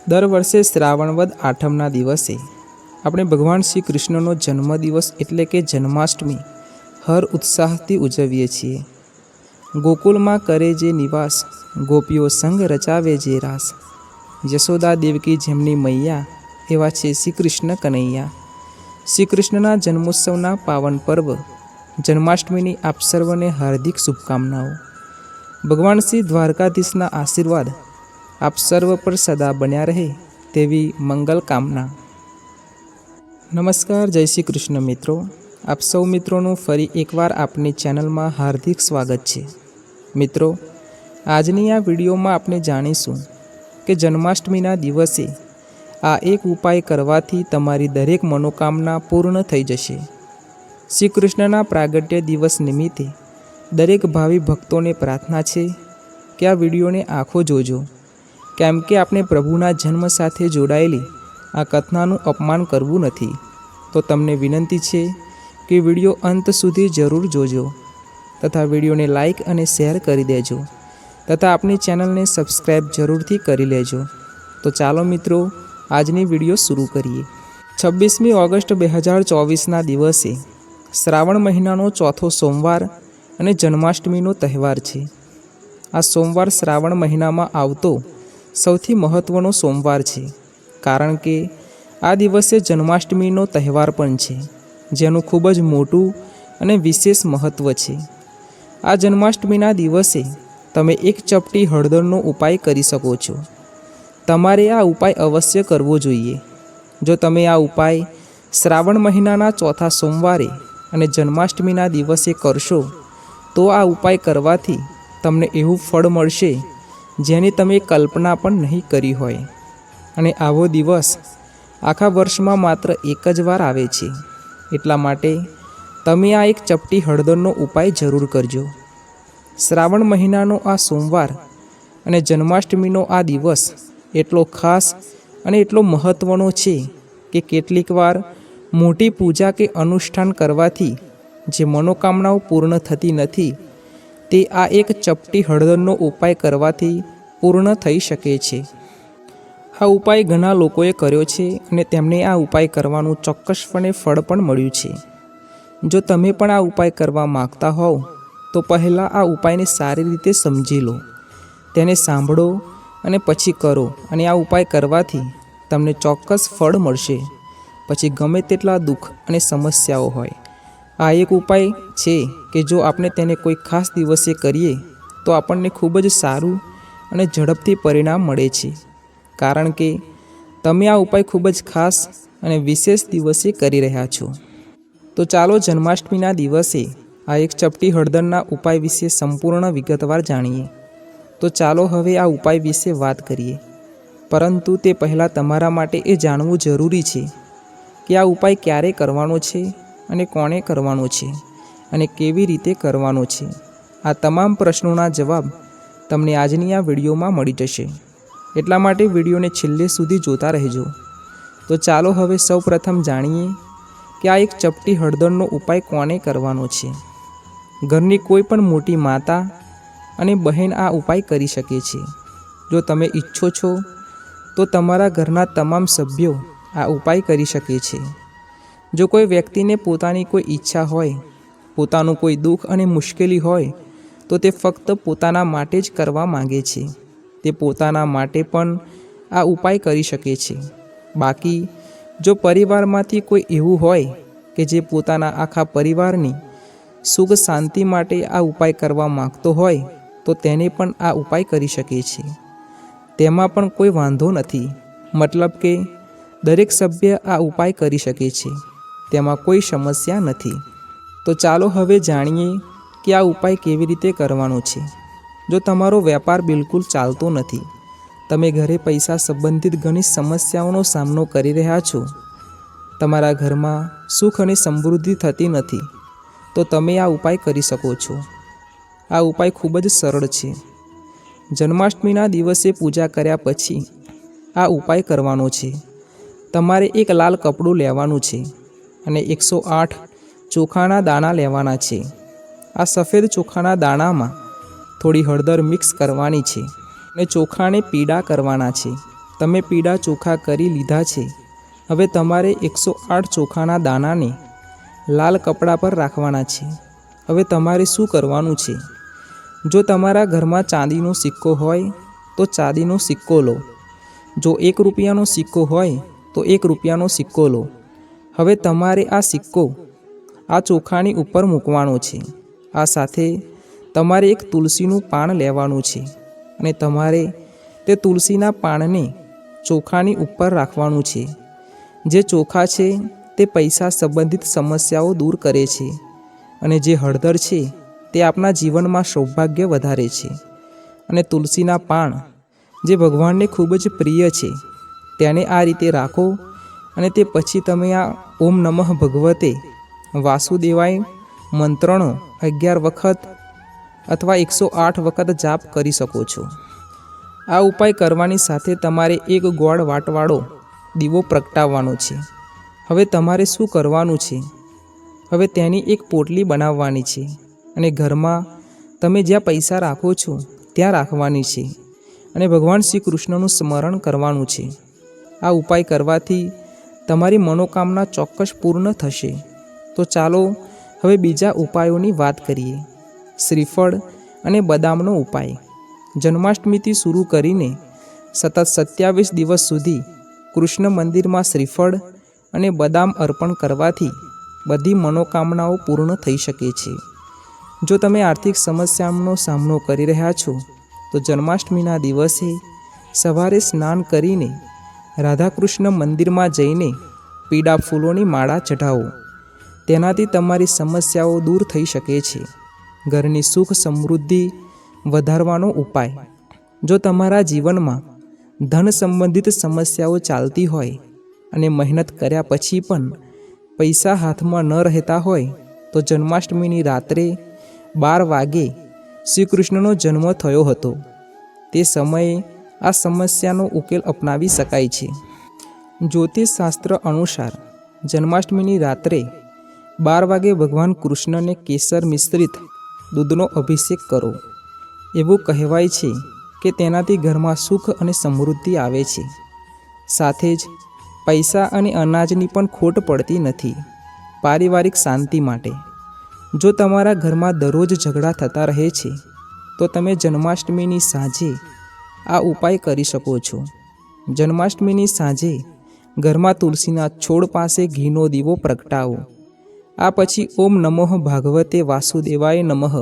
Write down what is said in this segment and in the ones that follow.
દર વર્ષે શ્રાવણ વદ આઠમના દિવસે આપણે ભગવાન શ્રી કૃષ્ણનો જન્મદિવસ એટલે કે જન્માષ્ટમી હર ઉત્સાહથી ઉજવીએ છીએ. ગોકુળમાં કરે જે નિવાસ, ગોપીઓ સંગ રચાવે જે રાસ. યશોદા દેવકી જેમની મૈયા, એવા છે શ્રી કૃષ્ણ કનૈયા. શ્રી કૃષ્ણના જન્મોત્સવના પાવન પર્વ જન્માષ્ટમીની આપ સર્વને હાર્દિક શુભકામનાઓ. ભગવાન શ્રી દ્વારકાધીશના આશીર્વાદ આપ સર્વ પર સદા બન્યા રહે તેવી મંગલ કામના. નમસ્કાર, જય શ્રી કૃષ્ણ મિત્રો. આપ સૌ મિત્રોનું ફરી એકવાર આપની ચેનલમાં હાર્દિક સ્વાગત છે. મિત્રો, આજની આ વિડીયોમાં આપણે જાણીશું કે જન્માષ્ટમીના દિવસે આ એક ઉપાય કરવાથી તમારી દરેક મનોકામના પૂર્ણ થઈ જશે. શ્રી કૃષ્ણના પ્રાગટ્ય દિવસ નિમિત્તે દરેક ભાવિ ભક્તોને પ્રાર્થના છે કે આ વિડીયોને આખો જોજો, કેમ કે આપણે પ્રભુના જન્મ સાથે જોડાયેલી આ કથાનું અપમાન કરવું નથી. તો તમને વિનંતી છે કે વિડીયો અંત સુધી જરૂર જોજો તથા વિડીયોને લાઇક અને શેર કરી દેજો તથા આપણી ચેનલને સબસ્ક્રાઈબ જરૂરથી કરી લેજો. તો ચાલો મિત્રો, આજની વિડીયો શરૂ કરીએ. 26મી ઓગસ્ટ 2024ના દિવસે શ્રાવણ મહિનાનો ચોથો સોમવાર અને જન્માષ્ટમીનો તહેવાર છે. આ સોમવાર શ્રાવણ મહિનામાં આવતો સૌથી મહત્ત્વનો સોમવાર છે, કારણ કે આ દિવસે જન્માષ્ટમીનો તહેવાર પણ છે, જેનું ખૂબ જ મોટું અને વિશેષ મહત્ત્વ છે. આ જન્માષ્ટમીના દિવસે તમે એક ચપટી હળદરનો ઉપાય કરી શકો છો. તમારે આ ઉપાય અવશ્ય કરવો જોઈએ. જો તમે આ ઉપાય શ્રાવણ મહિનાના ચોથા સોમવારે અને જન્માષ્ટમીના દિવસે કરશો તો આ ઉપાય કરવાથી તમને એવું ફળ મળશે જેની તમે કલ્પના પણ નહીં કરી હોય. અને આવો દિવસ આખા વર્ષમાં માત્ર એક જ વાર આવે છે. એટલા માટે તમે આ એક ચપટી હળદરનો ઉપાય જરૂર કરજો. શ્રાવણ મહિનાનો આ સોમવાર અને જન્માષ્ટમીનો આ દિવસ એટલો ખાસ અને એટલો મહત્ત્વનો છે કે કેટલીક વાર મોટી પૂજા કે અનુષ્ઠાન કરવાથી જે મનોકામનાઓ પૂર્ણ થતી નથી તે આ એક ચપટી હળદરનો ઉપાય કરવાથી પૂર્ણ થઈ શકે છે. આ ઉપાય ઘણા લોકોએ કર્યો છે અને તેમને આ ઉપાય કરવાનું ચોક્કસપણે ફળ પણ મળ્યું છે. જો તમે પણ આ ઉપાય કરવા માગતા હોવ તો પહેલાં આ ઉપાયને સારી રીતે સમજી લો, તેને સાંભળો અને પછી કરો. અને આ ઉપાય કરવાથી તમને ચોક્કસ ફળ મળશે, પછી ગમે તેટલા દુઃખ અને સમસ્યાઓ હોય. આ એક ઉપાય છે કે જો આપણે તેને કોઈ ખાસ દિવસે કરીએ તો આપણને ખૂબ જ સારું અને ઝડપથી પરિણામ મળે છે, કારણ કે તમે આ ઉપાય ખૂબ જ ખાસ અને વિશેષ દિવસે કરી રહ્યા છો. તો ચાલો જન્માષ્ટમીના દિવસે આ એક ચપટી હળદરના ઉપાય વિશે સંપૂર્ણ વિગતવાર જાણીએ. તો ચાલો હવે આ ઉપાય વિશે વાત કરીએ. પરંતુ તે પહેલાં તમારા માટે એ જાણવું જરૂરી છે કે આ ઉપાય ક્યારે કરવાનો છે અને કોણે કરવાનો છે અને કેવી રીતે કરવાનો છે. આ તમામ પ્રશ્નોના જવાબ તમને આજની આ વિડીયોમાં મળી જશે. એટલા માટે વિડીયોને છેલ્લે સુધી જોતા રહેજો. તો ચાલો હવે સૌ પ્રથમ જાણીએ કે આ એક ચપટી હળદરનો ઉપાય કોને કરવાનો છે. ઘરની કોઈ પણ મોટી માતા અને બહેન આ ઉપાય કરી શકે છે. જો તમે ઈચ્છો છો તો તમારા ઘરના તમામ સભ્યો આ ઉપાય કરી શકે છે. જો કોઈ વ્યક્તિને પોતાની કોઈ ઈચ્છા હોય, પોતાનું કોઈ દુઃખ અને મુશ્કેલી હોય તો તે ફક્ત પોતાના માટે જ કરવા માંગે છે. તે પોતાના માટે પણ આ ઉપાય કરી શકે છે. બાકી જો પરિવારમાંથી કોઈ એવું હોય કે જે પોતાના આખા પરિવારની સુખ શાંતિ માટે આ ઉપાય કરવા માગતો હોય તો તેને પણ આ ઉપાય કરી શકે છે. તેમાં પણ કોઈ વાંધો નથી. મતલબ કે દરેક સભ્ય આ ઉપાય કરી શકે છે, તેમાં કોઈ સમસ્યા નથી. તો ચાલો હવે જાણીએ કે આ ઉપાય કેવી રીતે કરવાનો છે. જો તમારો વેપાર બિલકુલ ચાલતો નથી, તમે ઘરે પૈસા સંબંધિત ઘણી સમસ્યાઓનો સામનો કરી રહ્યા છો, તમારા ઘરમાં સુખ અને સમૃદ્ધિ થતી નથી, તો તમે આ ઉપાય કરી શકો છો. આ ઉપાય ખૂબ જ સરળ છે. જન્માષ્ટમીના દિવસે પૂજા કર્યા પછી આ ઉપાય કરવાનો છે. તમારે એક લાલ કપડું લેવાનું છે અને 108 ચોખાના દાણા લેવાના છે. આ સફેદ ચોખાના દાણામાં થોડી હળદર મિક્સ કરવાની છે અને ચોખાને પીળા કરવાના છે. તમે પીળા ચોખા કરી લીધા છે. હવે તમારે 108 ચોખાના દાણાને લાલ કપડા પર રાખવાના છે. હવે તમારે શું કરવાનું છે? જો તમારા ઘરમાં ચાંદીનો સિક્કો હોય તો ચાંદીનો સિક્કો લો. જો 1 રૂપિયાનો સિક્કો હોય તો 1 રૂપિયાનો સિક્કો લો. હવે તમારે આ સિક્કો આ ચોખાની ઉપર મૂકવાનો છે. આ સાથે તમારે એક તુલસીનું પાન લેવાનું છે અને તમારે તે તુલસીના પાનને ચોખાની ઉપર રાખવાનું છે. જે ચોખા છે તે પૈસા સંબંધિત સમસ્યાઓ દૂર કરે છે અને જે હળદર છે તે આપણા જીવનમાં સૌભાગ્ય વધારે છે. અને તુલસીના પાન જે ભગવાનને ખૂબ જ પ્રિય છે તેને આ રીતે રાખો અને તે પછી તમે આ ઓમ નમઃ ભગવતે વાસુદેવાય મંત્રનો 11 વખત અથવા 108 વખત જાપ કરી શકો છો. આ ઉપાય કરવાની સાથે તમારે એક ગોળ વાટવાળો દીવો પ્રગટાવવાનો છે. હવે તમારે શું કરવાનું છે? હવે તેની એક પોટલી બનાવવાની છે અને ઘરમાં તમે જ્યાં પૈસા રાખો છો ત્યાં રાખવાની છે અને ભગવાન શ્રી કૃષ્ણનું સ્મરણ કરવાનું છે. આ ઉપાય કરવાથી તમારી મનોકામના ચોક્કસ પૂર્ણ થશે. તો ચાલો હવે બીજા ઉપાયોની વાત કરીએ. શ્રીફળ અને બદામનો ઉપાય. જન્માષ્ટમીથી શરૂ કરીને સતત 27 દિવસ સુધી કૃષ્ણ મંદિરમાં શ્રીફળ અને બદામ અર્પણ કરવાથી બધી મનોકામનાઓ પૂર્ણ થઈ શકે છે. જો તમે આર્થિક સમસ્યાનો સામનો કરી રહ્યા છો તો જન્માષ્ટમીના દિવસે સવારે સ્નાન કરીને રાધાકૃષ્ણ મંદિરમાં જઈને પીળા ફૂલોની માળા ચઢાવો. તેનાથી તમારી સમસ્યાઓ દૂર થઈ શકે છે. ઘરની સુખ સમૃદ્ધિ વધારવાનો ઉપાય. જો તમારા જીવનમાં ધન સંબંધિત સમસ્યાઓ ચાલતી હોય અને મહેનત કર્યા પછી પણ પૈસા હાથમાં ન રહેતા હોય તો જન્માષ્ટમીની રાત્રે 12 વાગે શ્રી કૃષ્ણનો જન્મ થયો હતો. તે સમયે આ સમસ્યાનો ઉકેલ અપનાવી શકાય છે. જ્યોતિષશાસ્ત્ર અનુસાર જન્માષ્ટમીની રાત્રે 12 વાગે ભગવાન કૃષ્ણને કેસર મિશ્રિત દૂધનો અભિષેક કરો. એવું કહેવાય છે કે તેનાથી ઘરમાં સુખ અને સમૃદ્ધિ આવે છે. સાથે જ પૈસા અને અનાજની પણ ખોટ પડતી નથી. પારિવારિક શાંતિ માટે. જો તમારા ઘરમાં દરરોજ ઝઘડા થતા રહે છે તો તમે જન્માષ્ટમીની સાંજે આ ઉપાય કરી શકો છો. જન્માષ્ટમીની સાંજે ઘરમાં તુલસીના છોડ પાસે ઘીનો દીવો પ્રગટાવો. આ પછી ઓમ નમઃ ભાગવતે વાસુદેવાય નમઃ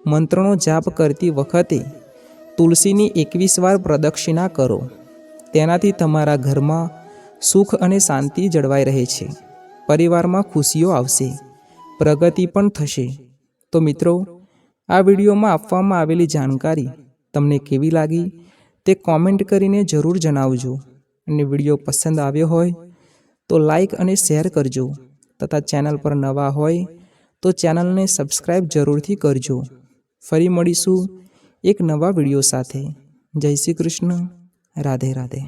મંત્રનો જાપ કરતી વખતે તુલસીની 21 વાર પ્રદક્ષિણા કરો. તેનાથી તમારા ઘરમાં સુખ અને શાંતિ જળવાઈ રહે છે. પરિવારમાં ખુશીઓ આવશે, પ્રગતિ પણ થશે. તો મિત્રો, આ વિડીયોમાં આપવામાં આવેલી જાણકારી તમને કેવી લાગી તે કોમેન્ટ કરીને જરૂર જણાવજો. અને વિડીયો પસંદ આવ્યો હોય તો લાઈક અને શેર કરજો તથા ચેનલ પર નવા હોય તો ચેનલને સબસ્ક્રાઈબ જરૂરથી કરજો. ફરી મળીશું એક નવા વિડીયો સાથે. જય શ્રી કૃષ્ણ. રાધે રાધે.